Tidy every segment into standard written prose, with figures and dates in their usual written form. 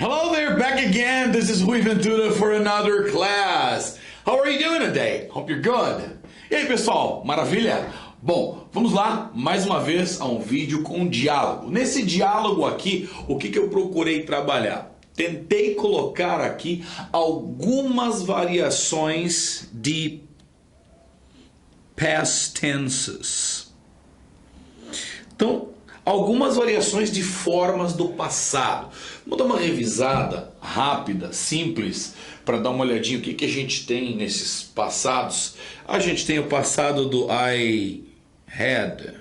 Hello there, back again. This is Rui Ventura for another class. How are you doing today? Hope you're good. E aí, pessoal, maravilha? Bom, vamos lá, mais uma vez a um vídeo com um diálogo. Nesse diálogo aqui, o que eu procurei trabalhar? Tentei colocar aqui algumas variações de past tenses. Então, algumas variações de formas do passado. Vamos dar uma revisada rápida, simples, para dar uma olhadinha o que a gente tem nesses passados. A gente tem o passado do I had.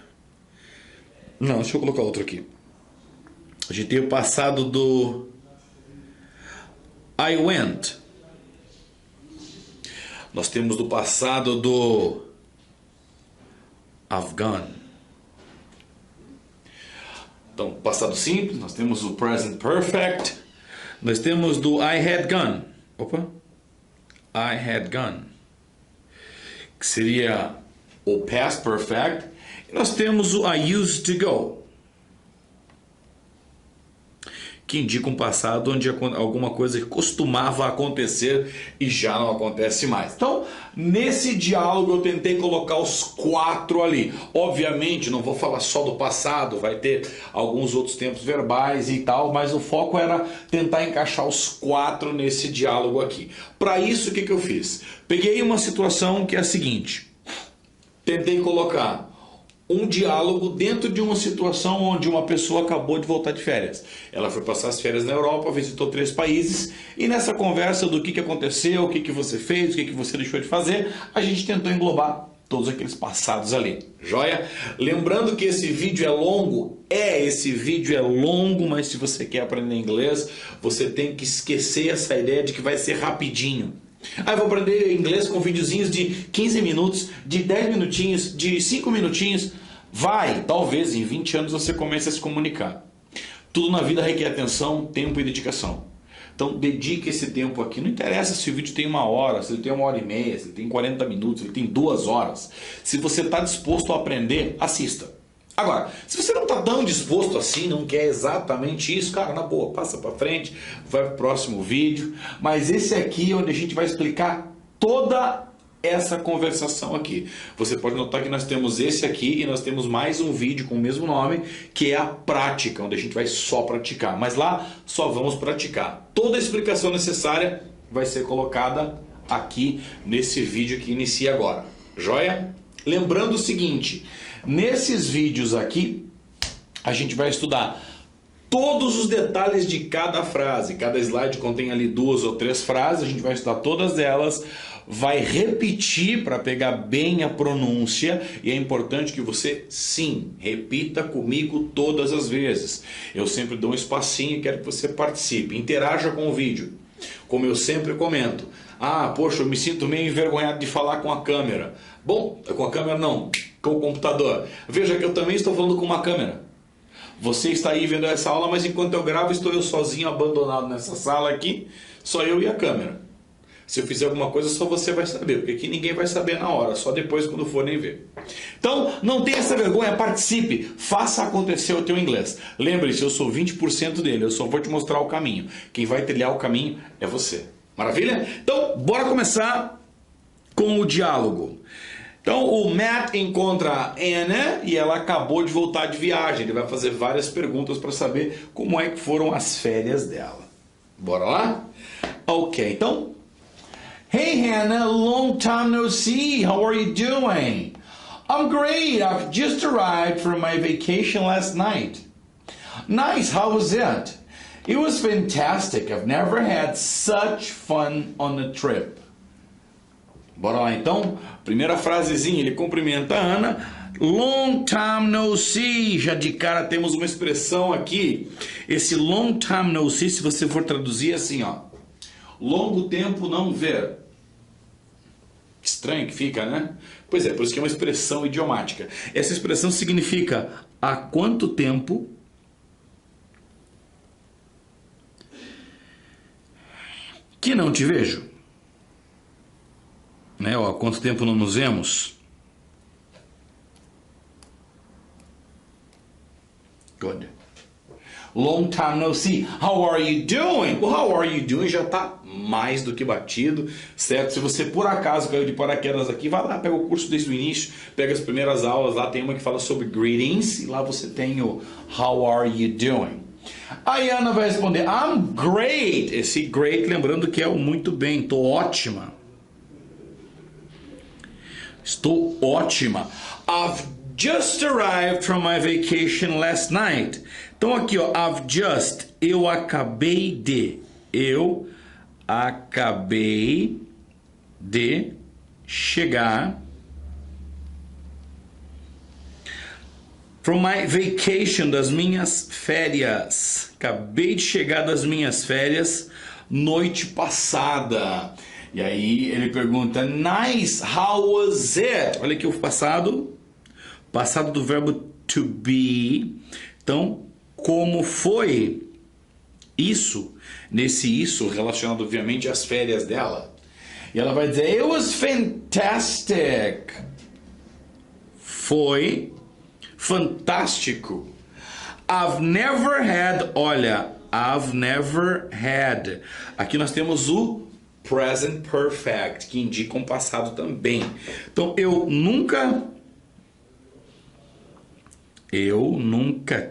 Não, deixa eu colocar outro aqui. A gente tem o passado do I went. Nós temos do passado do I've gone. Então, passado simples, nós temos o present perfect, nós temos do I had gone. Opa! I had gone. Que seria o past perfect. E nós temos o I used to go. Que indica um passado onde alguma coisa que costumava acontecer e já não acontece mais. Então, nesse diálogo eu tentei colocar os 4 ali. Obviamente, não vou falar só do passado, vai ter alguns outros tempos verbais e tal, mas o foco era tentar encaixar os 4 nesse diálogo aqui. Para isso, o que eu fiz? Peguei uma situação que é a seguinte. Tentei colocar um diálogo dentro de uma situação onde uma pessoa acabou de voltar de férias. Ela foi passar as férias na Europa, visitou 3 países e nessa conversa do que aconteceu, o que você fez, o que você deixou de fazer, a gente tentou englobar todos aqueles passados ali. Joia? Lembrando que esse vídeo é longo. Esse vídeo é longo, mas se você quer aprender inglês, você tem que esquecer essa ideia de que vai ser rapidinho. Eu vou aprender inglês com videozinhos de 15 minutos, de 10 minutinhos, de 5 minutinhos. Vai, talvez em 20 anos você comece a se comunicar. Tudo na vida requer atenção, tempo e dedicação. Então dedique esse tempo aqui. Não interessa se o vídeo tem 1 hora, se ele tem 1h30, se ele tem 40 minutos, se ele tem 2 horas. Se você está disposto a aprender, assista. Agora, se você não está tão disposto assim, não quer exatamente isso, cara, na boa, passa para frente, vai para o próximo vídeo. Mas esse aqui é onde a gente vai explicar toda essa conversação aqui. Você pode notar que nós temos esse aqui e nós temos mais um vídeo com o mesmo nome, que é a prática, onde a gente vai só praticar. Mas lá só vamos praticar. Toda a explicação necessária vai ser colocada aqui nesse vídeo que inicia agora. Joia? Lembrando o seguinte, nesses vídeos aqui, a gente vai estudar todos os detalhes de cada frase. Cada slide contém ali 2 ou 3 frases, a gente vai estudar todas elas, vai repetir para pegar bem a pronúncia, e é importante que você, sim, repita comigo todas as vezes. Eu sempre dou um espacinho e quero que você participe, interaja com o vídeo. Como eu sempre comento, poxa, eu me sinto meio envergonhado de falar com a câmera. Bom, com a câmera não, com o computador. Veja que eu também estou falando com uma câmera. Você está aí vendo essa aula, mas enquanto eu gravo, estou eu sozinho, abandonado nessa sala aqui, só eu e a câmera. Se eu fizer alguma coisa, só você vai saber, porque aqui ninguém vai saber na hora, só depois quando for nem ver. Então, não tenha essa vergonha, participe, faça acontecer o teu inglês. Lembre-se, eu sou 20% dele, eu só vou te mostrar o caminho. Quem vai trilhar o caminho é você. Maravilha? Então, bora começar com o diálogo. Então, o Matt encontra a Anna e ela acabou de voltar de viagem. Ele vai fazer várias perguntas para saber como é que foram as férias dela. Bora lá? Ok, então... Hey Hannah, long time no see. How are you doing? I'm great. I've just arrived from my vacation last night. Nice. How was it? It was fantastic. I've never had such fun on a trip. Bora lá então. Primeira frasezinha, ele cumprimenta a Ana. Long time no see. Já de cara temos uma expressão aqui. Esse long time no see, se você for traduzir assim, ó. Longo tempo não ver. Estranho que fica, né? Pois é, por isso que é uma expressão idiomática. Essa expressão significa há quanto tempo que não te vejo? Né? Ou há quanto tempo não nos vemos? Good. Long time no see. How are you doing? O how are you doing já está mais do que batido, certo? Se você por acaso caiu de paraquedas aqui, vai lá, pega o curso desde o início, pega as primeiras aulas, lá tem uma que fala sobre greetings, e lá você tem o how are you doing. A Ana vai responder, I'm great. Esse great, lembrando que é o muito bem, estou ótima. Estou ótima. I've just arrived from my vacation last night. Então aqui, ó, I've just, eu acabei de chegar from my vacation, das minhas férias. Acabei de chegar das minhas férias noite passada. E aí ele pergunta, nice, how was it? Olha aqui o passado do verbo to be. Então, como foi isso? Nesse isso relacionado obviamente às férias dela. E ela vai dizer, it was fantastic. Foi fantástico. I've never had, olha, I've never had. Aqui nós temos o present perfect, que indica um passado também. Então, eu nunca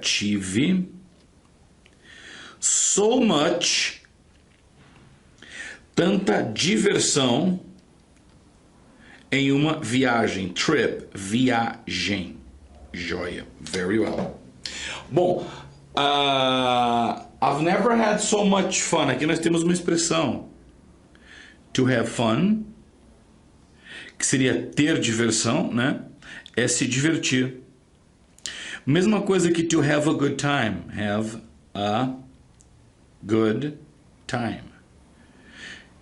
tive so much, tanta diversão em uma viagem. Trip, viagem. Joia. Very well. Bom, I've never had so much fun. Aqui nós temos uma expressão. To have fun, que seria ter diversão, né? É se divertir. Mesma coisa que to have a good time. Have a good time.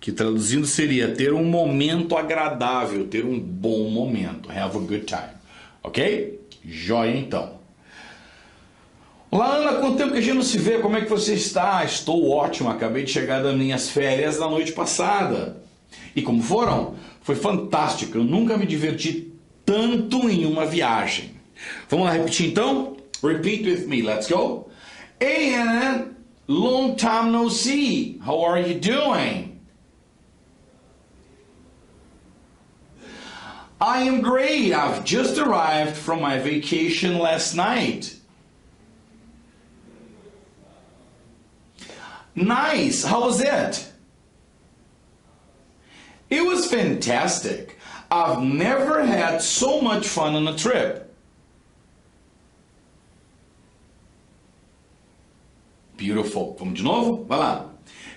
Que traduzindo seria ter um momento agradável, ter um bom momento. Have a good time. Ok? Joia, então. Olá, Ana, quanto tempo que a gente não se vê? Como é que você está? Estou ótimo, acabei de chegar das minhas férias na noite passada. E como foram? Foi fantástico, eu nunca me diverti tanto em uma viagem. Vamos lá repetir então? Repeat with me, let's go. Hey, Ana, long time no see. How are you doing? I am great. I've just arrived from my vacation last night. Nice. How was it? It was fantastic. I've never had so much fun on a trip. Beautiful. Vamos de novo? Vai lá.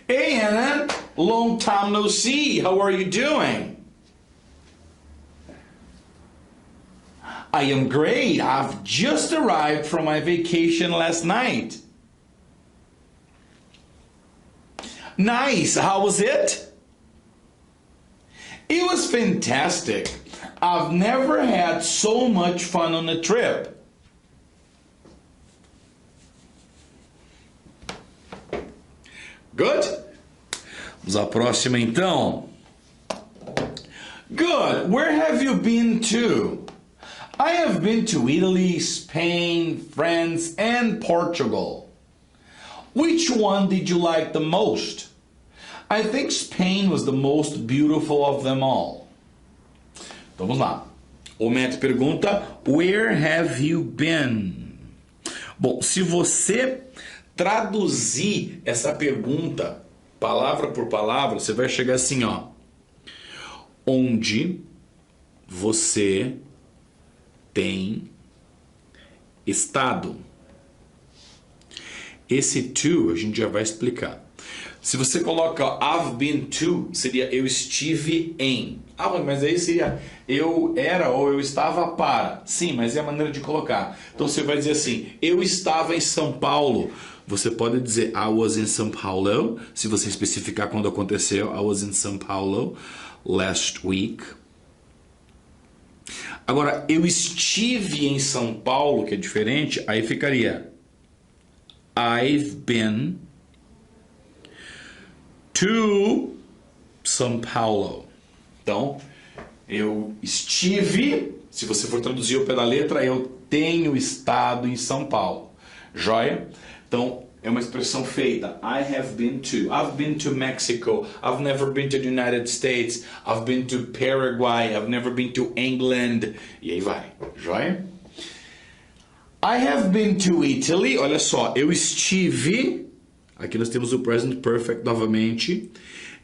Hey, Anna. Long time no see. How are you doing? I am great. I've just arrived from my vacation last night. Nice. How was it? It was fantastic. I've never had so much fun on a trip. Good? Vamos à próxima então. Good. Where have you been to? I have been to Italy, Spain, France, and Portugal. Which one did you like the most? I think Spain was the most beautiful of them all. Então vamos lá. O Matt pergunta, where have you been? Bom, se você traduzir essa pergunta palavra por palavra, você vai chegar assim, ó. Onde você tem estado? Esse to a gente já vai explicar. Se você coloca I've been to, seria eu estive em. Ah, mas aí seria eu era ou eu estava para. Sim, mas é a maneira de colocar. Então você vai dizer assim, eu estava em São Paulo. Você pode dizer I was in São Paulo, se você especificar quando aconteceu. I was in São Paulo last week. Agora, eu estive em São Paulo, que é diferente, aí ficaria I've been to São Paulo. Então, eu estive, se você for traduzir ao pé da letra, eu tenho estado em São Paulo. Joia? Então, é uma expressão feita. I have been to. I've been to Mexico. I've never been to the United States. I've been to Paraguay. I've never been to England. E aí vai. Joia? I have been to Italy. Olha só, eu estive. Aqui nós temos o present perfect novamente.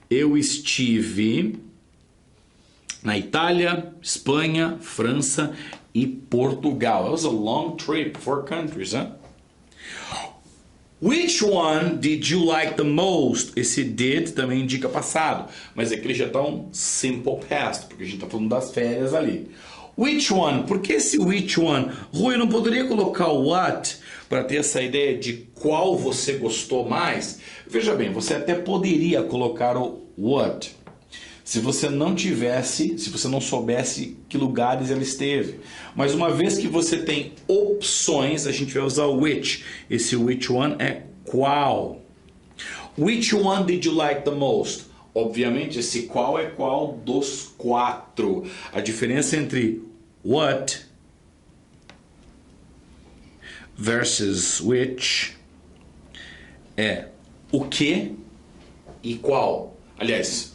Eu estive na Itália, Espanha, França e Portugal. It was a long trip, 4 countries, huh? Which one did you like the most? Esse did também indica passado, mas aqui ele já está um simple past, porque a gente está falando das férias ali. Which one? Por que esse which one? Rui, eu não poderia colocar o what para ter essa ideia de qual você gostou mais? Veja bem, você até poderia colocar o what, se você não tivesse, se você não soubesse que lugares ela esteve. Mas uma vez que você tem opções, a gente vai usar o which. Esse which one é qual. Which one did you like the most? Obviamente, esse qual é qual dos 4. A diferença entre what versus which é o que e qual. Aliás,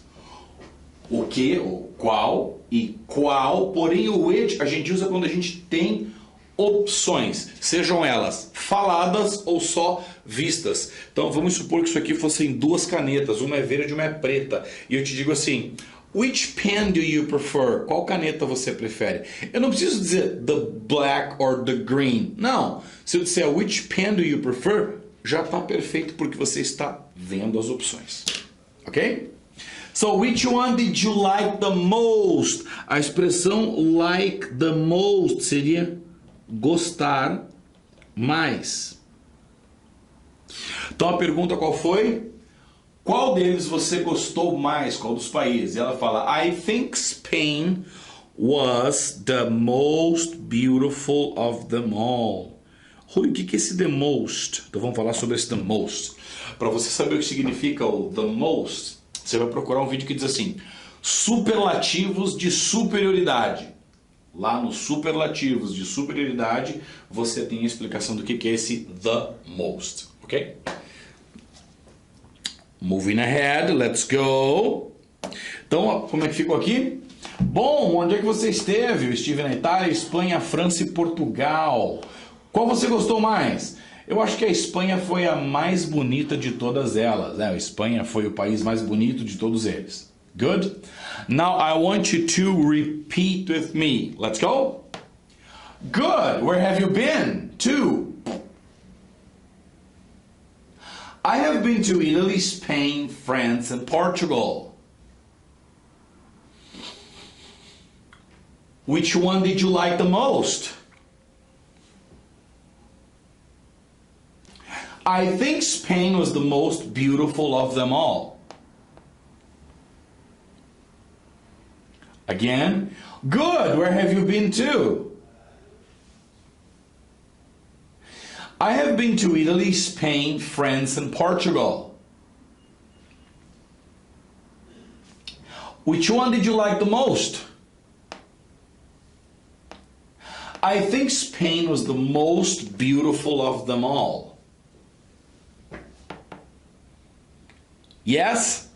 o que, o qual e qual, porém o which a gente usa quando a gente tem opções, sejam elas faladas ou só vistas. Então vamos supor que isso aqui fossem 2 canetas, uma é verde e uma é preta, e eu te digo assim, which pen do you prefer? Qual caneta você prefere? Eu não preciso dizer the black or the green, não. Se eu disser which pen do you prefer, já está perfeito porque você está vendo as opções, ok? So, which one did you like the most? A expressão like the most seria gostar mais. Então a pergunta qual foi? Qual deles você gostou mais? Qual dos países? E ela fala, I think Spain was the most beautiful of them all. Rui, o que é esse the most? Então vamos falar sobre esse the most. Para você saber o que significa o the most, você vai procurar um vídeo que diz assim, superlativos de superioridade. Lá nos superlativos de superioridade, você tem a explicação do que é esse the most, ok? Moving ahead, let's go. Então, como é que ficou aqui? Bom, onde é que você esteve? Eu estive na Itália, Espanha, França e Portugal. Qual você gostou mais? Eu acho que a Espanha foi a mais bonita de todas elas, né? A Espanha foi o país mais bonito de todos eles. Good? Now I want you to repeat with me. Let's go. Good. Where have you been? To. I have been to Italy, Spain, France, and Portugal. Which one did you like the most? I think Spain was the most beautiful of them all. Again, good. Where have you been to? I have been to Italy, Spain, France, and Portugal. Which one did you like the most? I think Spain was the most beautiful of them all. Yes?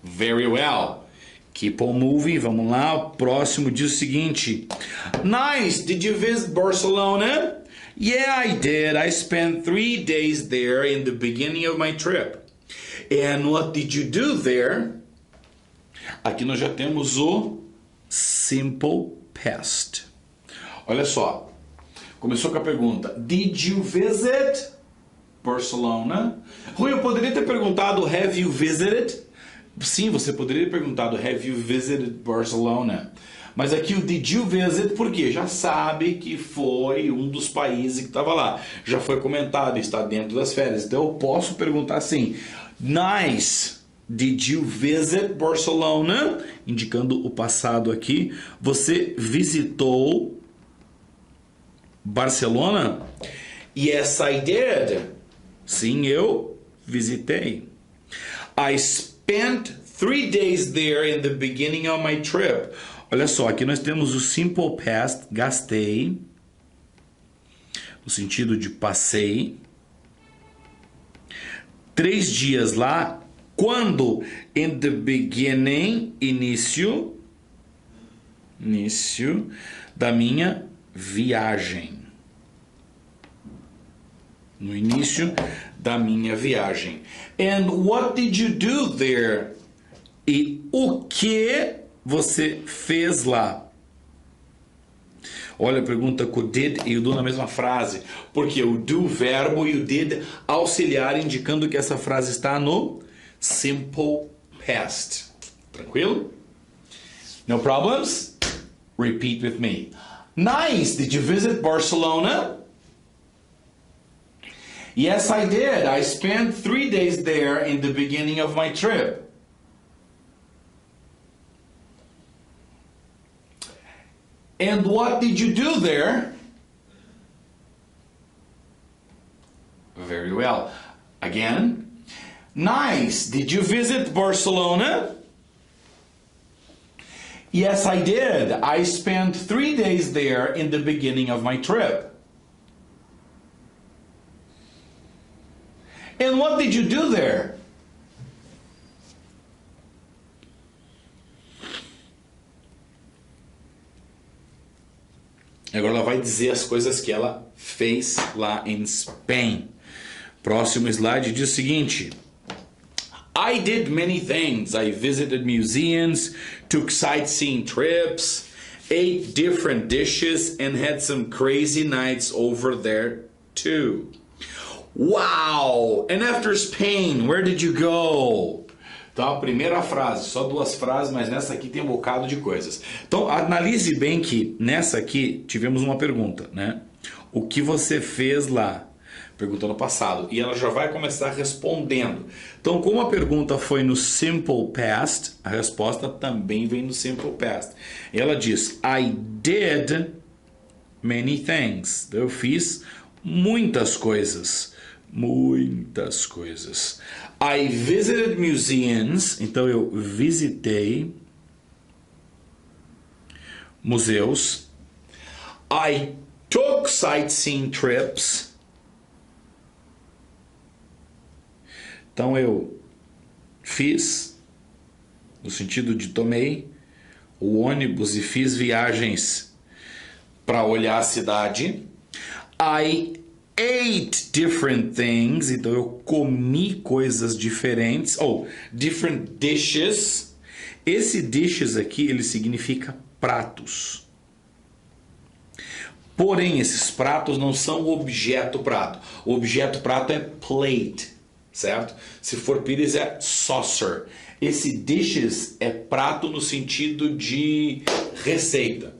Very well. Keep on moving. Vamos lá. O próximo diz o seguinte. Nice. Did you visit Barcelona? Yeah, I did. I spent 3 days there in the beginning of my trip. And what did you do there? Aqui nós já temos o simple past. Olha só. Começou com a pergunta. Did you visit Barcelona? Rui, eu poderia ter perguntado have you visited? Sim, você poderia ter perguntado have you visited Barcelona? Mas aqui o did you visit, por quê? Já sabe que foi um dos países que estava lá. Já foi comentado, está dentro das férias. Então eu posso perguntar assim, nice, did you visit Barcelona? Indicando o passado aqui. Você visitou Barcelona? Yes, I did. Sim, eu visitei. I spent 3 days there in the beginning of my trip. Olha só, aqui nós temos o simple past, gastei, no sentido de passei. 3 dias lá. Quando? In the beginning, início da minha viagem. No início da minha viagem. And what did you do there? E o que você fez lá? Olha, pergunta com o did e o do na mesma frase. Porque o do, verbo, e o did, auxiliar, indicando que essa frase está no simple past. Tranquilo? No problems? Repeat with me. Nice! Did you visit Barcelona? Yes, I did. I spent 3 days there in the beginning of my trip. And what did you do there? Very well. Again. Nice. Did you visit Barcelona? Yes, I did. I spent 3 days there in the beginning of my trip. And what did you do there? Agora ela vai dizer as coisas que ela fez lá em Spain. Próximo slide diz o seguinte. I did many things. I visited museums, took sightseeing trips, ate different dishes, and had some crazy nights over there too. Wow! And after Spain, where did you go? Então, a primeira frase, só 2 frases, mas nessa aqui tem um bocado de coisas. Então, analise bem que nessa aqui tivemos uma pergunta, né? O que você fez lá? Pergunta no passado. E ela já vai começar respondendo. Então, como a pergunta foi no simple past, a resposta também vem no simple past. E ela diz, I did many things. Eu fiz muitas coisas. Muitas coisas. I visited museums. Então, eu visitei museus. I took sightseeing trips. Então, eu fiz, no sentido de tomei o ônibus e fiz viagens para olhar a cidade. I ate different things. Então, eu comi coisas diferentes. Ou, different dishes. Esse dishes aqui, ele significa pratos. Porém, esses pratos não são o objeto prato. O objeto prato é plate. Certo? Se for pires é saucer. Esse dishes é prato no sentido de receita.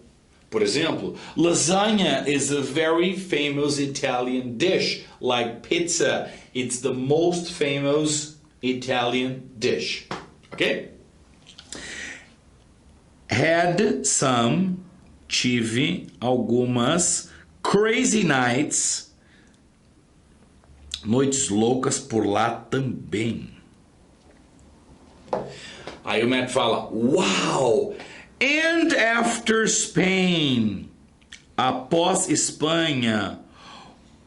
Por exemplo, lasagna is a very famous Italian dish. Like pizza, it's the most famous Italian dish. Ok? Had some, tive algumas crazy nights, noites loucas por lá também. Aí o Matt fala, wow! And after Spain, após Espanha,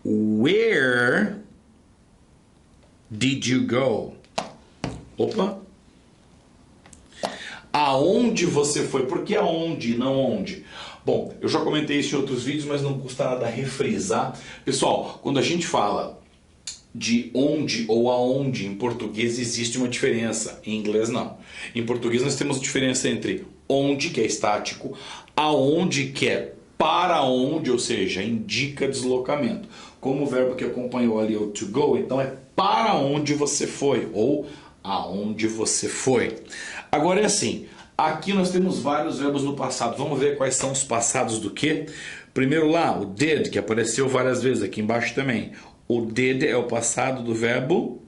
where did you go? Opa! Aonde você foi? Por que aonde e não onde? Bom, eu já comentei isso em outros vídeos, mas não custa nada refrisar. Pessoal, quando a gente fala de onde ou aonde, em português existe uma diferença, em inglês não. Em português nós temos a diferença entre onde, que é estático, aonde, que é para onde, ou seja, indica deslocamento. Como o verbo que acompanhou ali o to go, então é para onde você foi, ou aonde você foi. Agora é assim, aqui nós temos vários verbos no passado, vamos ver quais são os passados do quê? Primeiro lá, o did, que apareceu várias vezes, aqui embaixo também. O did é o passado do verbo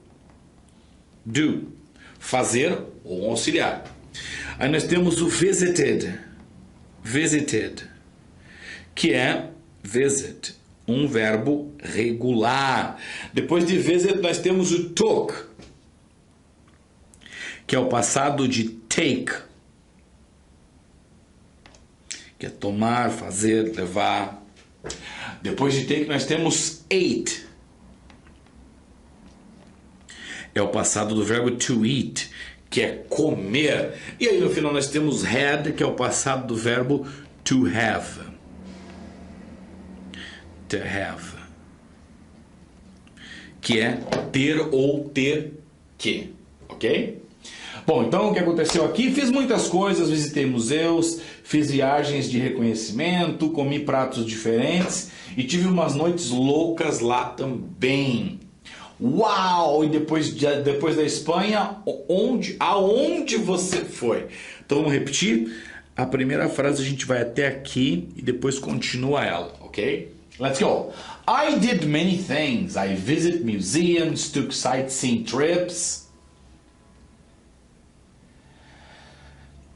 do, fazer ou auxiliar. Aí nós temos o visited, que é visit, um verbo regular. Depois de visit nós temos o took, que é o passado de take, que é tomar, fazer, levar. Depois de take nós temos ate. é o passado do verbo to eat, que é comer. E aí no final nós temos had, que é o passado do verbo to have. To have. Que é ter ou ter que. Ok? Bom, então o que aconteceu aqui? Fiz muitas coisas, visitei museus, fiz viagens de reconhecimento, comi pratos diferentes e tive umas noites loucas lá também. Uau! E depois da Espanha, aonde você foi? Então vamos repetir? A primeira frase a gente vai até aqui e depois continua ela, ok? Let's go! I did many things. I visited museums, took sightseeing trips,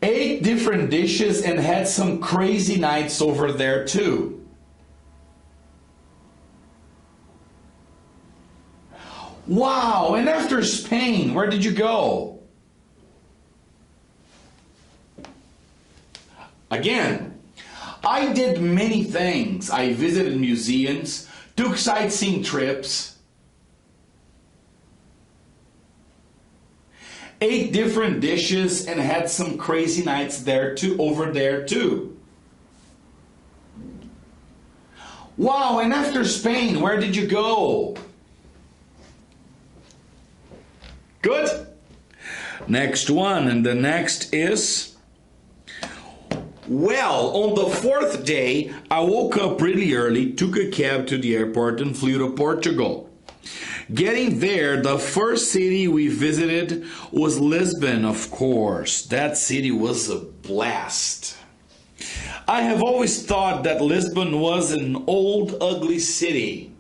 ate different dishes and had some crazy nights over there too. Wow, and after Spain, where did you go? Again, I did many things. I visited museums, took sightseeing trips, ate different dishes, and had some crazy nights over there too. Wow, and after Spain, where did you go? Good. Next one, and the next is, well, on the fourth day, I woke up really early, took a cab to the airport and flew to Portugal. Getting there, the first city we visited was Lisbon, of course. That city was a blast. I have always thought that Lisbon was an old, ugly city.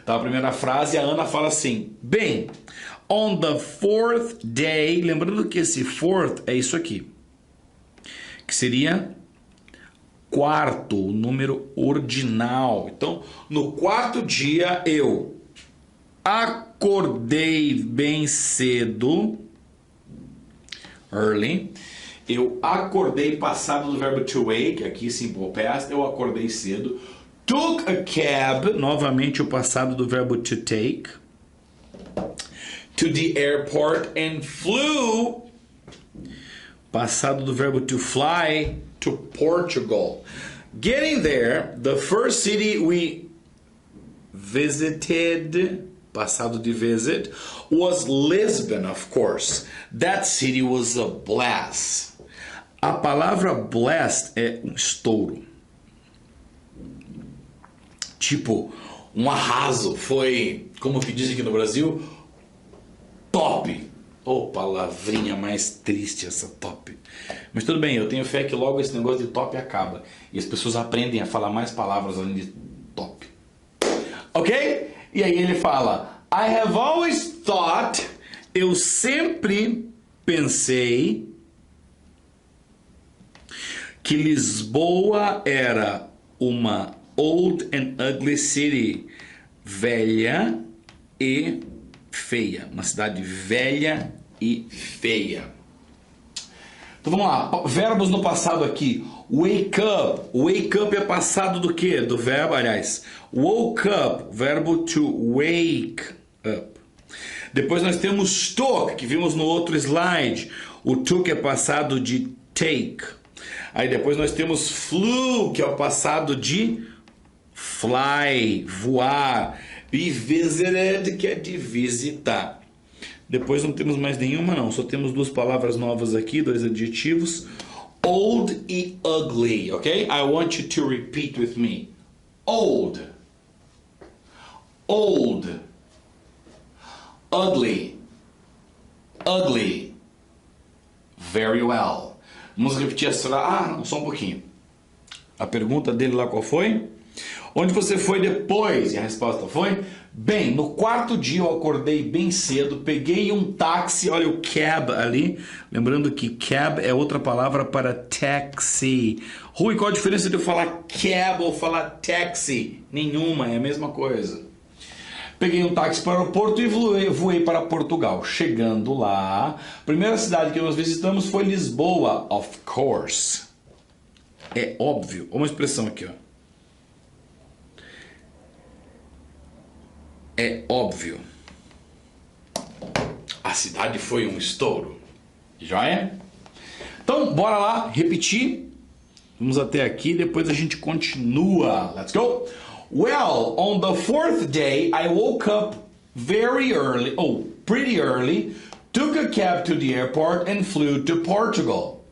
Então, a primeira frase, a Ana fala assim, bem, on the fourth day, lembrando que esse fourth é isso aqui, que seria quarto, o número ordinal. Então, no quarto dia eu acordei bem cedo, early. Eu acordei, passado do verbo to wake, aqui simple past, eu acordei cedo. Took a cab, novamente o passado do verbo to take, to the airport and flew, passado do verbo to fly, to Portugal. Getting there, the first city we visited, passado de visit, was Lisbon, of course. That city was a blast. A palavra blast é um estouro. Tipo, um arraso. Foi, como que dizem aqui no Brasil, top. Oh, palavrinha mais triste essa top. Mas tudo bem, eu tenho fé que logo esse negócio de top acaba. E as pessoas aprendem a falar mais palavras além de top. Ok? E aí ele fala, I have always thought, eu sempre pensei que Lisboa era uma old and ugly city, velha e feia, uma cidade velha e feia. Então vamos lá, verbos no passado aqui. Wake up. Wake up é passado do quê? Do verbo, aliás, woke up, verbo to wake up. Depois nós temos took, que vimos no outro slide. O took é passado de take. Aí depois nós temos flew, que é o passado de fly, voar. E visited, que é de visitar. Depois não temos mais nenhuma não, só temos duas palavras novas aqui, dois adjetivos. Old e ugly, ok? I want you to repeat with me. Old. Old. Ugly. Ugly. Very well. Vamos repetir essa. Não, só um pouquinho. A pergunta dele lá qual foi? Onde você foi depois? E a resposta foi: bem, no quarto dia eu acordei bem cedo, peguei um táxi, olha o cab ali. Lembrando que cab é outra palavra para taxi. Rui, qual a diferença de eu falar cab ou falar taxi? Nenhuma, é a mesma coisa. Peguei um táxi para o aeroporto e voei para Portugal. Chegando lá, a primeira cidade que nós visitamos foi Lisboa, of course. É óbvio. Uma expressão aqui, ó. É óbvio. A cidade foi um estouro. Joia? Então, bora lá repetir. Vamos até aqui, depois a gente continua. Let's go. Well, on the fourth day, I woke up pretty early, took a cab to the airport and flew to Portugal.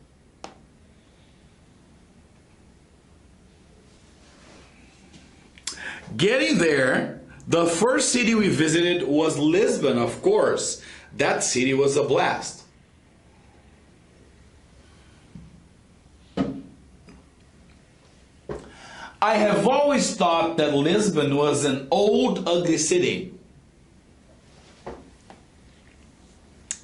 Getting there, the first city we visited was Lisbon, of course. That city was a blast. I have always thought that Lisbon was an old, ugly city.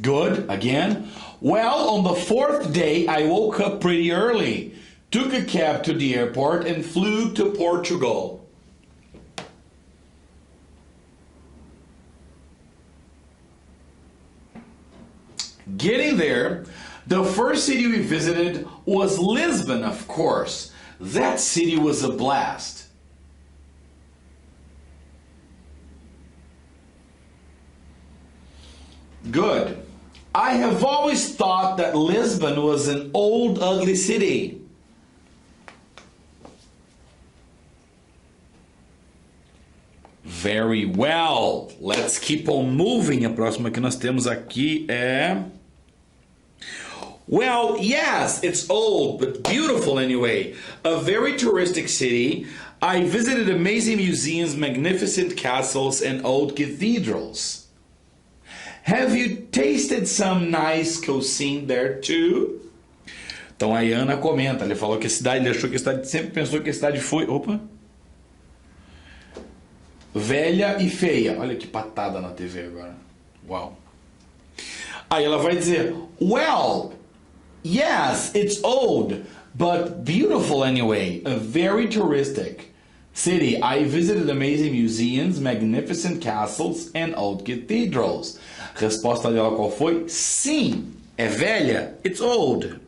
Good, again. Well, on the fourth day, I woke up pretty early, took a cab to the airport, and flew to Portugal. Getting there, the first city we visited was Lisbon, of course. That city was a blast. Good. I have always thought that Lisbon was an old, ugly city. Very well. Let's keep on moving. A próxima que nós temos aqui é... Well, yes, it's old, but beautiful anyway. A very touristic city. I visited amazing museums, magnificent castles, and old cathedrals. Have you tasted some nice cuisine there too? Então a Ana comenta, ele falou que a cidade, ele achou que a cidade, sempre pensou que a cidade foi, velha e feia. Olha que patada na TV agora. Uau. Aí ela vai dizer, well, yes, it's old, but beautiful anyway. A very touristic city. I visited amazing museums, magnificent castles, and old cathedrals. Resposta dela qual foi? Sim, é velha. It's old.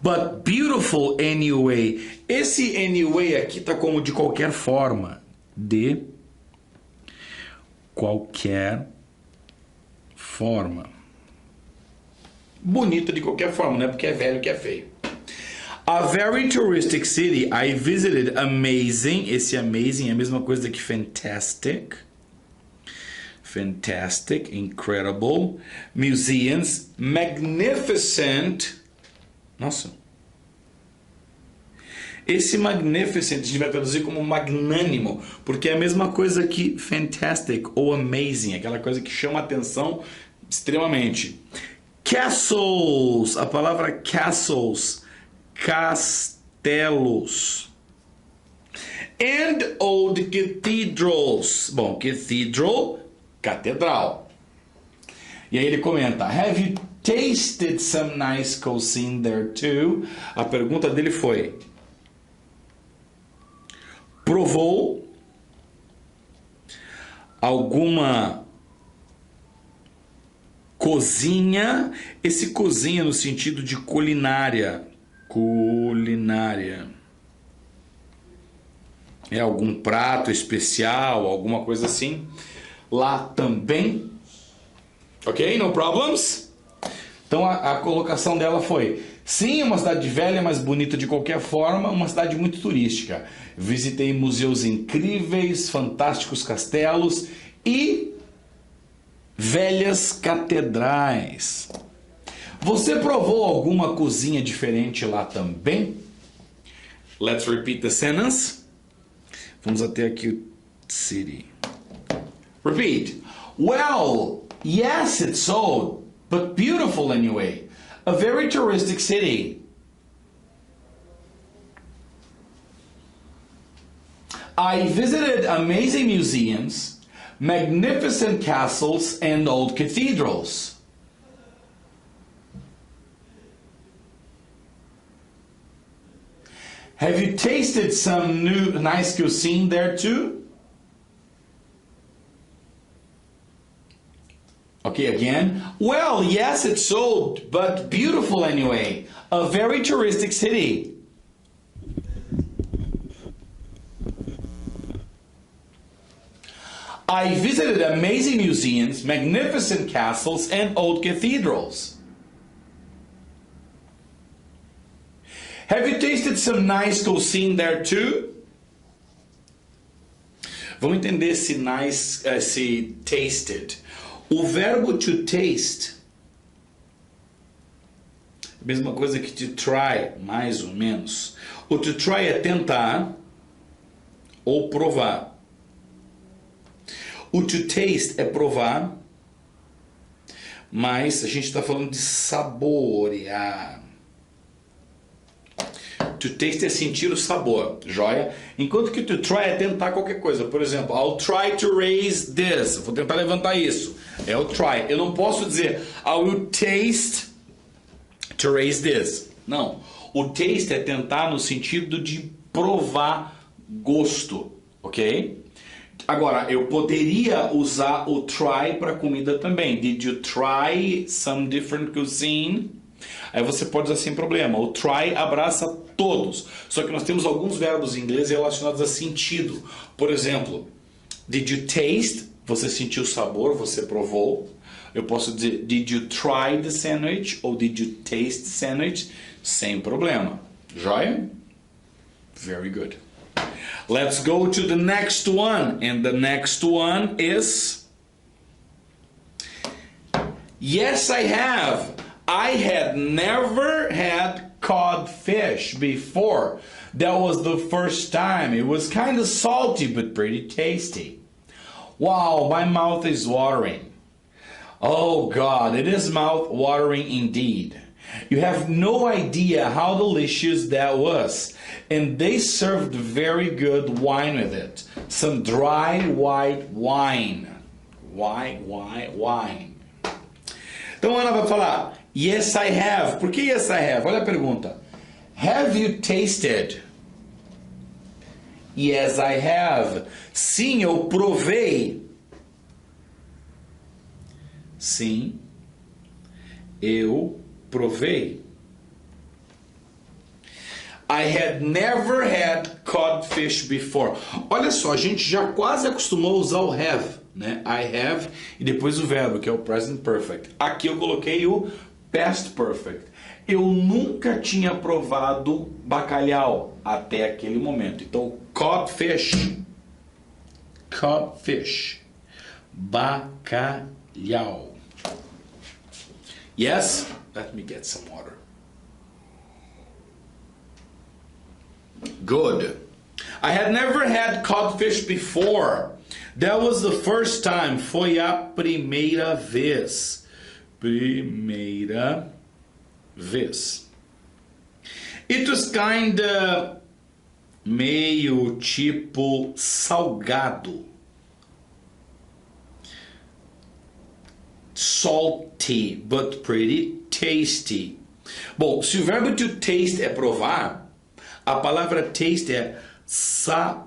But beautiful anyway. Esse anyway aqui tá como de qualquer forma. De qualquer forma. Bonita de qualquer forma, não é porque é velho que é feio. A very touristic city. I visited amazing. Esse amazing é a mesma coisa que fantastic. Fantastic, incredible. Museums, magnificent. Nossa. Esse magnificent a gente vai traduzir como magnânimo, porque é a mesma coisa que fantastic ou amazing, aquela coisa que chama a atenção extremamente. Castles, a palavra castles, castelos. And old cathedrals. Bom, cathedral, catedral. E aí ele comenta, have you tasted some nice cuisine there too? A pergunta dele foi, provou alguma cozinha? Esse cozinha no sentido de culinária. Culinária. É algum prato especial, alguma coisa assim. Lá também. Ok? No problems? Então a colocação dela foi: sim, uma cidade velha, mas bonita de qualquer forma, uma cidade muito turística. Visitei museus incríveis, fantásticos castelos e velhas catedrais. Você provou alguma cozinha diferente lá também? Let's repeat the sentence. Vamos até aqui o city. Repeat. Well, yes, it's old, but beautiful anyway. A very touristic city. I visited amazing museums, magnificent castles, and old cathedrals. Have you tasted some nice cuisine there too? Okay, again. Well, yes, it's old, but beautiful anyway. A very touristic city. I visited amazing museums, magnificent castles, and old cathedrals. Have you tasted some nice cuisine there too? Vamos entender esse nice, esse tasted. O verbo to taste, mesma coisa que to try, mais ou menos. O to try é tentar ou provar. O to taste é provar, mas a gente está falando de saborear. To taste é sentir o sabor, joia? Enquanto que to try é tentar qualquer coisa. Por exemplo, I'll try to raise this. Vou tentar levantar isso. É o try. Eu não posso dizer I will taste to raise this. Não. O taste é tentar no sentido de provar gosto, ok? Agora, eu poderia usar o try para comida também. Did you try some different cuisine? Aí você pode usar sem problema. O try abraça todos. Só que nós temos alguns verbos em inglês relacionados a sentido. Por exemplo, did you taste? Você sentiu o sabor, você provou. Eu posso dizer, did you try the sandwich? Ou did you taste the sandwich? Sem problema. Joia? Very good. Let's go to the next one. And the next one is... Yes, I have. I had never had codfish before. That was the first time. It was kind of salty but pretty tasty. Wow, my mouth is watering. Oh God, it is mouth-watering indeed. You have no idea how delicious that was. And they served very good wine with it. Some dry white wine. White wine. Então Ana vai falar, yes I have. Por que yes I have? Olha a pergunta. Have you tasted? Yes I have. Sim, eu provei. Sim, eu provei. I had never had codfish before. Olha só, a gente já quase acostumou a usar o have, né? I have e depois o verbo, que é o present perfect. Aqui eu coloquei o past perfect. Eu nunca tinha provado bacalhau até aquele momento. Então, codfish, bacalhau. Yes? Let me get some water. Good. I had never had codfish before. That was the first time. Foi a primeira vez. Primeira vez. It was kinda meio tipo salgado. Salty, but pretty tasty. Bom, se o verbo to taste é provar, a palavra taste é saboroso,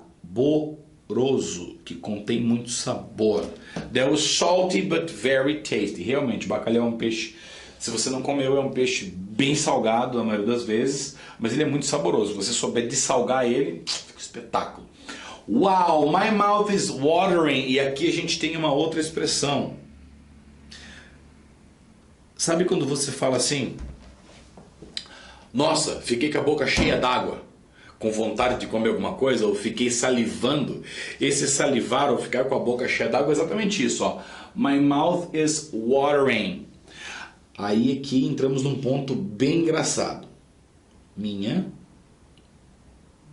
que contém muito sabor. That was salty but very tasty. Realmente, bacalhau é um peixe, se você não comeu, é um peixe bem salgado na maioria das vezes, mas ele é muito saboroso. Se você souber dessalgar ele, fica um espetáculo. Wow, my mouth is watering. E aqui a gente tem uma outra expressão. Sabe quando você fala assim? Nossa, fiquei com a boca cheia d'água, com vontade de comer alguma coisa, ou fiquei salivando. Esse salivar ou ficar com a boca cheia d'água é exatamente isso, ó. My mouth is watering. Aí aqui entramos num ponto bem engraçado. Minha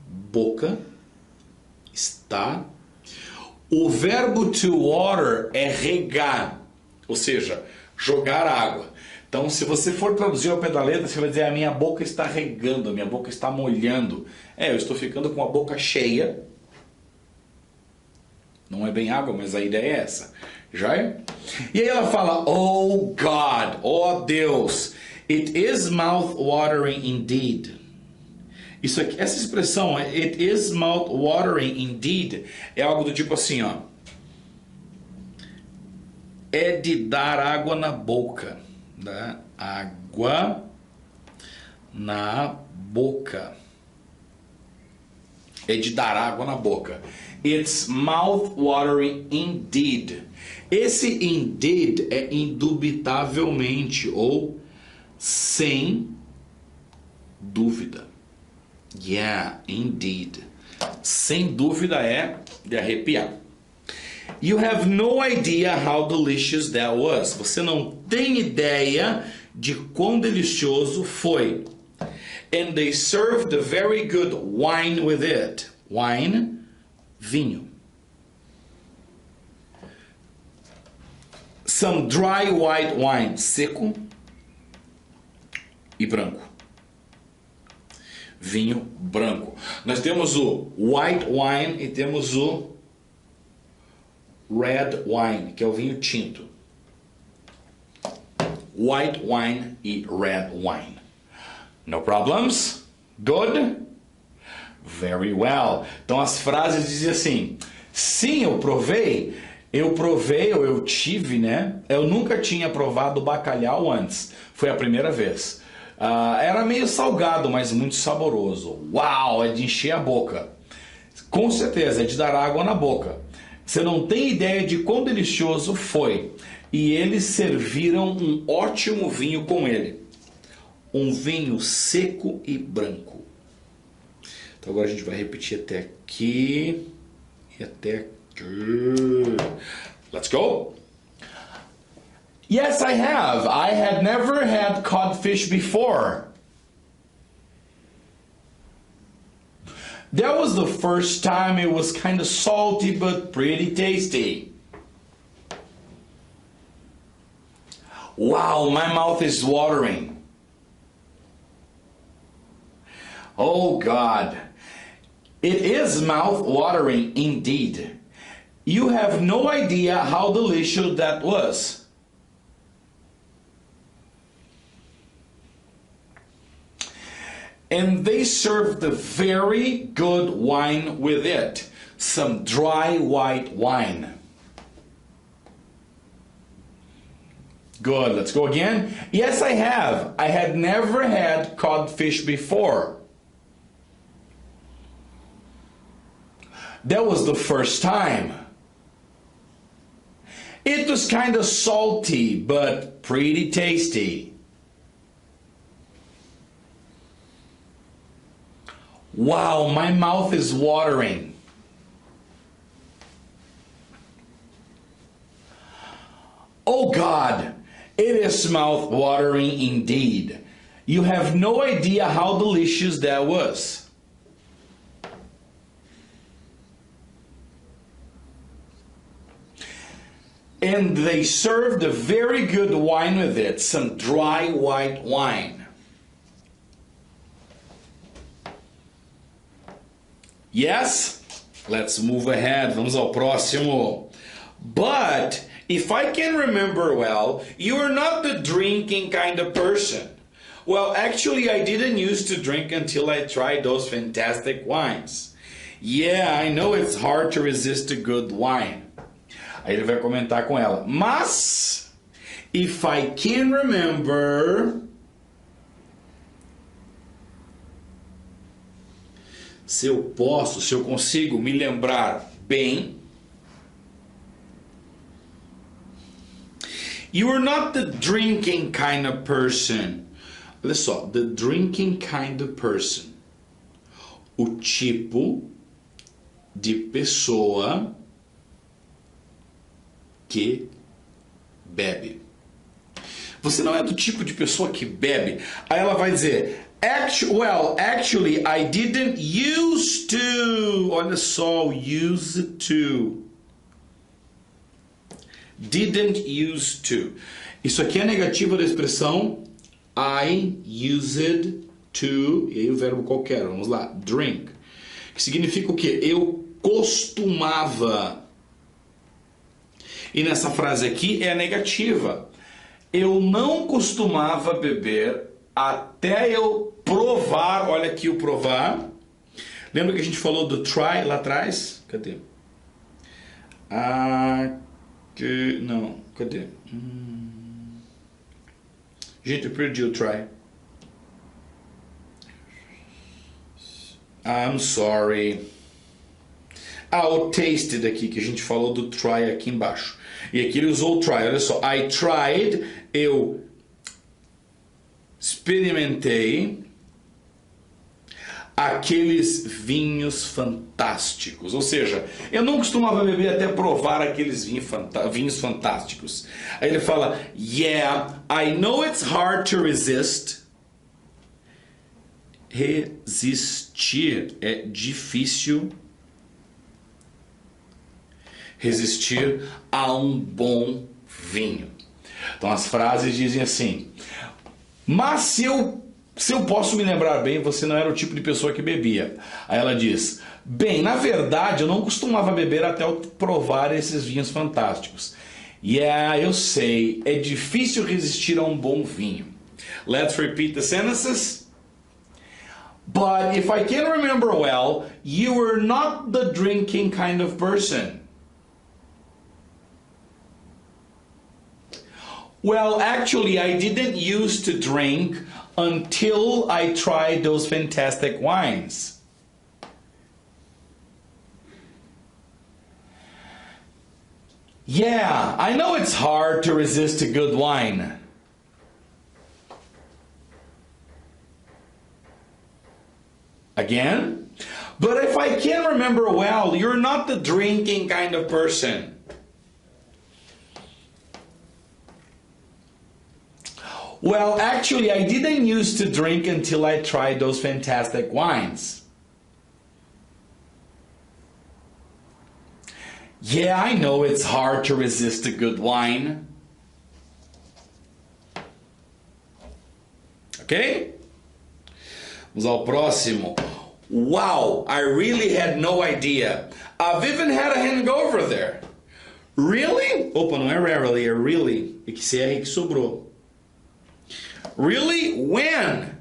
boca está... O verbo to water é regar, ou seja, jogar água. Então, se você for traduzir ao pé da letra, você vai dizer, a minha boca está regando, a minha boca está molhando. Eu estou ficando com a boca cheia. Não é bem água, mas a ideia é essa. Já é? E aí ela fala, oh God, oh Deus, it is mouth-watering indeed. Isso aqui, essa expressão, it is mouth-watering indeed, é algo do tipo assim, ó. É de dar água na boca. Dá água na boca. É de dar água na boca. It's mouth-watering indeed. Esse indeed é indubitavelmente ou sem dúvida. Yeah, indeed. Sem dúvida é de arrepiar. You have no idea how delicious that was. Você não tem ideia de quão delicioso foi. And they served a very good wine with it. Wine, vinho. Some dry white wine, seco e branco. Vinho branco. Nós temos o white wine e temos o red wine, que é o vinho tinto. White wine e red wine. No problems? Good? Very well. Então as frases dizem assim: sim, eu provei, ou eu tive, né? Eu nunca tinha provado bacalhau antes. Foi a primeira vez. Era meio salgado, mas muito saboroso. Uau, é de encher a boca. Com certeza, é de dar água na boca. Você não tem ideia de quão delicioso foi. E eles serviram um ótimo vinho com ele. Um vinho seco e branco. Então agora a gente vai repetir até aqui. E até aqui. Let's go! Yes, I have. I had never had codfish before. That was the first time. It was kind of salty, but pretty tasty. Wow, my mouth is watering. Oh God, it is mouth-watering indeed. You have no idea how delicious that was. And they served a very good wine with it, some dry white wine. Good, let's go again. Yes, I have. I had never had codfish before. That was the first time. It was kind of salty, but pretty tasty. Wow, my mouth is watering. Oh God, it is mouth-watering indeed. You have no idea how delicious that was. And they served a very good wine with it, some dry white wine. Yes? Let's move ahead. Vamos ao próximo. But if I can remember well, you are not the drinking kind of person. Well, actually, I didn't used to drink until I tried those fantastic wines. Yeah, I know it's hard to resist a good wine. Aí ele vai comentar com ela. Mas, if I can remember... Se eu consigo me lembrar bem... You are not the drinking kind of person. Olha só, the drinking kind of person. O tipo de pessoa que bebe. Você não é do tipo de pessoa que bebe. Aí ela vai dizer, actually, I didn't used to. Olha só, used to. Didn't used to. Isso aqui é negativo da expressão I used to. E aí o verbo qualquer, vamos lá, drink. Que significa o quê? Eu costumava. E nessa frase aqui é negativa. Eu não costumava beber até eu provar. Olha aqui o provar. Lembra que a gente falou do try lá atrás? Cadê? Não, cadê? Gente, eu perdi o try. I'm sorry. O tasted aqui, que a gente falou do try aqui embaixo. E aqui ele usou o try, olha só. I tried, eu experimentei aqueles vinhos fantásticos. Ou seja, eu não costumava beber até provar aqueles vinhos fantásticos. Aí ele fala, yeah, I know it's hard to resist. Resistir é difícil. Resistir a um bom vinho. Então as frases dizem assim, mas se eu posso me lembrar bem, você não era o tipo de pessoa que bebia. Aí ela diz, bem, na verdade eu não costumava beber até eu provar esses vinhos fantásticos. Yeah, eu sei, é difícil resistir a um bom vinho. Let's repeat the sentences. But if I can remember well, you were not the drinking kind of person. Well, actually, I didn't used to drink until I tried those fantastic wines. Yeah, I know it's hard to resist a good wine. Again? But if I can remember well, you're not the drinking kind of person. Well, actually, I didn't used to drink until I tried those fantastic wines. Yeah, I know it's hard to resist a good wine. Ok? Vamos ao próximo. Wow, I really had no idea. I've even had a hangover there. Really? Opa, não é rarely, é really. É que esse R que sobrou. Really? When?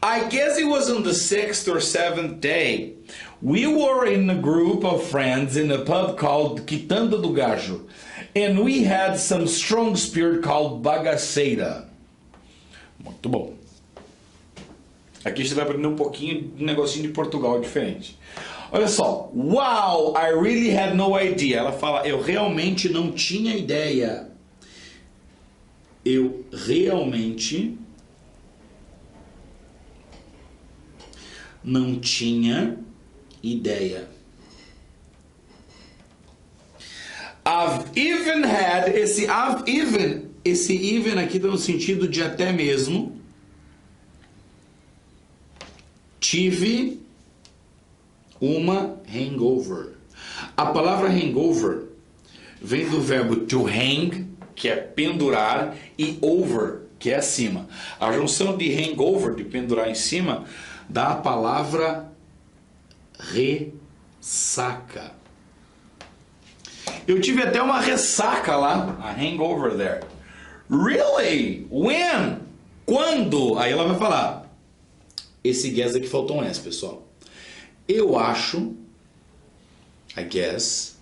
I guess it was on the 6th or 7th day. We were in a group of friends in a pub called Quitanda do Gajo. And we had some strong spirit called bagaceira. Muito bom. Aqui você vai aprender um pouquinho de um negocinho de Portugal diferente. Olha só. Wow, I really had no idea. Ela fala, eu realmente não tinha ideia. Eu realmente não tinha ideia. I've even had, esse even aqui dá no sentido de até mesmo. Tive uma hangover. A palavra hangover vem do verbo to hang, que é pendurar, e over, que é acima. A junção de hangover, de pendurar em cima, dá a palavra ressaca. Eu tive até uma ressaca lá, a hangover there. Really? When? Quando? Aí ela vai falar. Esse guess aqui faltou um S, pessoal. Eu acho, I guess,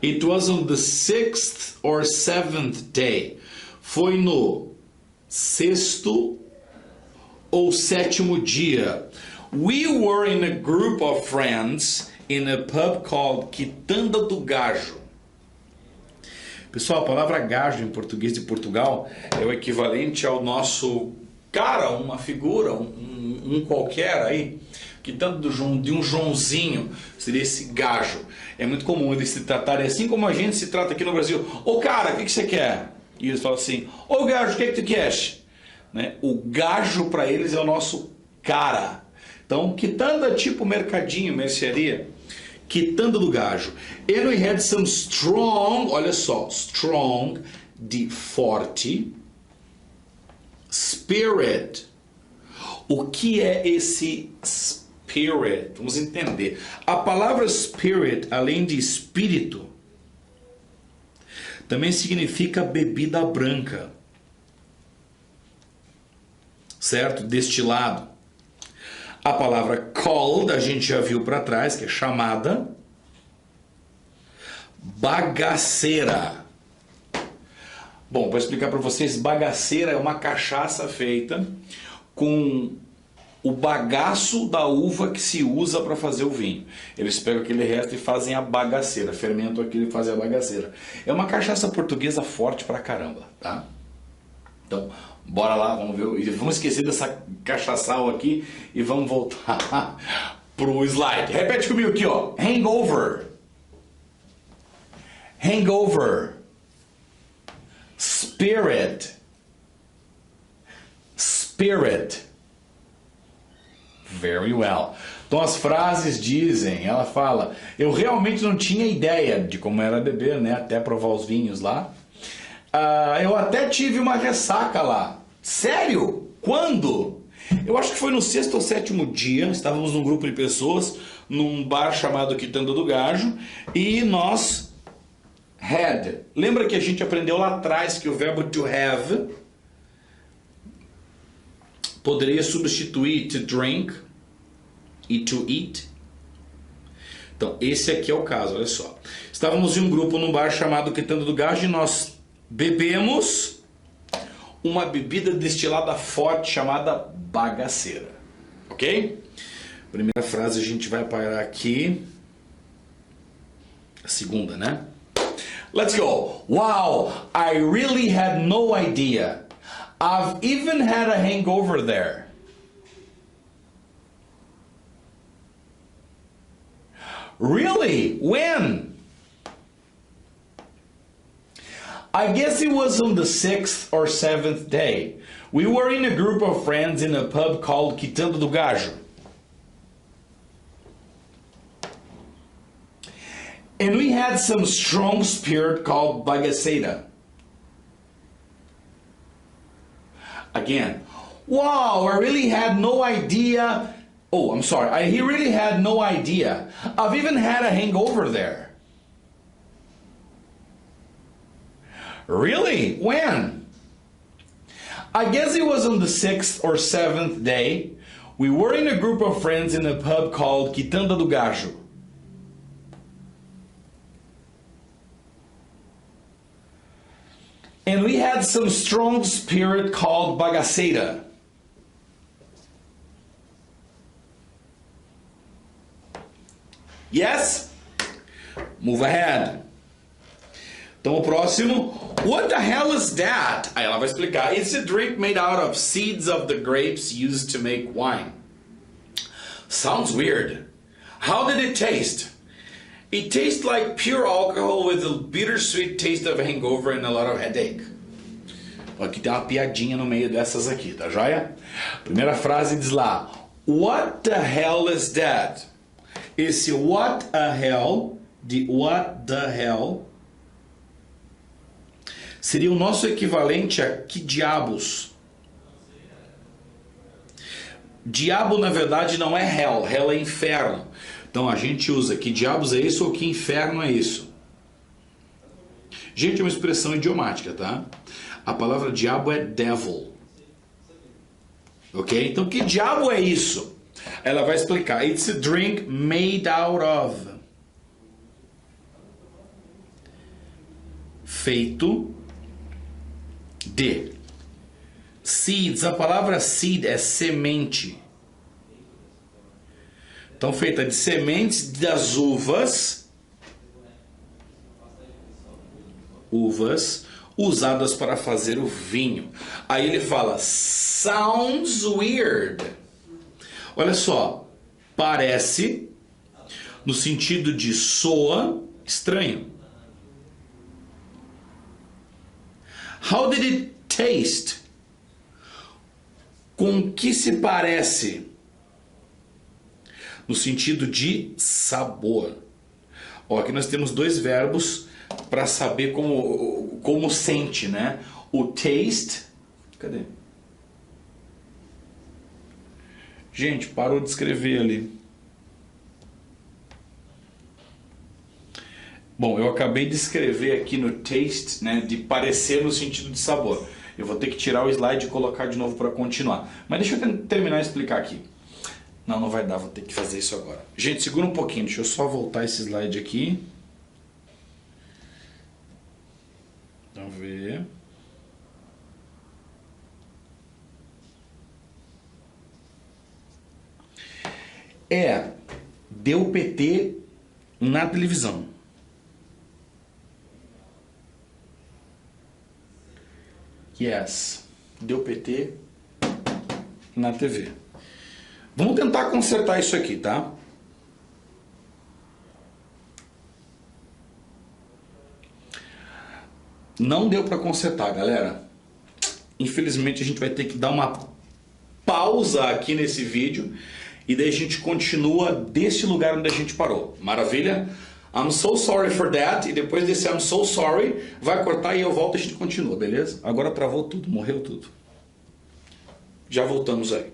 it was on the 6th or 7th day. Foi no sexto ou sétimo dia. We were in a group of friends in a pub called Quitanda do Gajo. Pessoal, a palavra gajo em português de Portugal é o equivalente ao nosso cara, uma figura, um qualquer aí, Quitanda de um Joãozinho, seria esse gajo. É muito comum eles se tratarem assim como a gente se trata aqui no Brasil. Ô cara, o que você quer? E eles falam assim, ô gajo, o que tu queres? Né? O gajo para eles é o nosso cara. Então, quitanda tipo mercadinho, mercearia. Quitanda do Gajo. And we had some strong, olha só, strong de forte, spirit. O que é esse spirit? Vamos entender. A palavra spirit, além de espírito, também significa bebida branca. Certo? Destilado. A palavra called, a gente já viu para trás, que é chamada. Bagaceira. Bom, para explicar para vocês, bagaceira é uma cachaça feita com o bagaço da uva que se usa para fazer o vinho. Eles pegam aquele resto e fazem a bagaceira, fermentam aquilo e fazem a bagaceira. É uma cachaça portuguesa forte pra caramba, tá? Então, bora lá, vamos ver. Vamos esquecer dessa cachaçal aqui e vamos voltar pro slide. Repete comigo aqui, ó. Hangover. Hangover. Spirit. Spirit. Very well. Então as frases dizem, ela fala, eu realmente não tinha ideia de como era beber, né? Até provar os vinhos lá. Eu até tive uma ressaca lá. Sério? Quando? Eu acho que foi no sexto ou sétimo dia. Estávamos num grupo de pessoas, num bar chamado Quitanda do Gajo, e nós had. Lembra que a gente aprendeu lá atrás que o verbo to have poderia substituir to drink e to eat? Então, esse aqui é o caso, olha só. Estávamos em um grupo num bar chamado Quitanda do Gajo e nós bebemos uma bebida destilada forte chamada bagaceira. Ok? Primeira frase a gente vai parar aqui. A segunda, né? Let's go. Wow, I really had no idea. I've even had a hangover there. Really? When? I guess it was on the 6th or 7th day. We were in a group of friends in a pub called Quitanda do Gajo. And we had some strong spirit called bagaceira. Again, wow, I really had no idea. Oh, I'm sorry. He really had no idea. I've even had a hangover there. Really? When? I guess it was on the 6th or 7th day. We were in a group of friends in a pub called Quitanda do Gajo. And we had some strong spirit called bagaceira. Yes? Move ahead. Então o próximo, what the hell is that? Aí ela vai explicar. It's a drink made out of seeds of the grapes used to make wine. Sounds weird. How did it taste? It tastes like pure alcohol with a bittersweet taste of hangover and a lot of headache. Aqui tem uma piadinha no meio dessas aqui, tá joia? Primeira frase diz lá, what the hell is that? Esse what a hell, de what the hell, seria o nosso equivalente a que diabos. Diabo, na verdade, não é hell. Hell é inferno. Então a gente usa que diabos é isso ou que inferno é isso. Gente, é uma expressão idiomática, tá? A palavra diabo é devil. Ok? Então que diabo é isso? Ela vai explicar. It's a drink made out of. Feito de seeds. A palavra seed é semente. Então, feita de sementes das uvas usadas para fazer o vinho. Aí ele fala, sounds weird. Olha só, parece, no sentido de soa, estranho. How did it taste? Com que se parece? No sentido de sabor. Ó, aqui nós temos dois verbos para saber como sente, né? O taste. Cadê? Gente, parou de escrever ali. Bom, eu acabei de escrever aqui no taste, né? De parecer no sentido de sabor. Eu vou ter que tirar o slide e colocar de novo para continuar. Mas deixa eu terminar de explicar aqui. Não, não vai dar, vou ter que fazer isso agora. Gente, segura um pouquinho, deixa eu só voltar esse slide aqui. Vamos ver. é deu PT na televisão. Yes, deu PT na TV. Vamos tentar consertar isso aqui, tá? Não deu para consertar, galera. Infelizmente a gente vai ter que dar uma pausa aqui nesse vídeo e daí a gente continua desse lugar onde a gente parou. Maravilha? I'm so sorry for that. E depois desse I'm so sorry, vai cortar e eu volto e a gente continua, beleza? Agora travou tudo, morreu tudo. Já voltamos aí.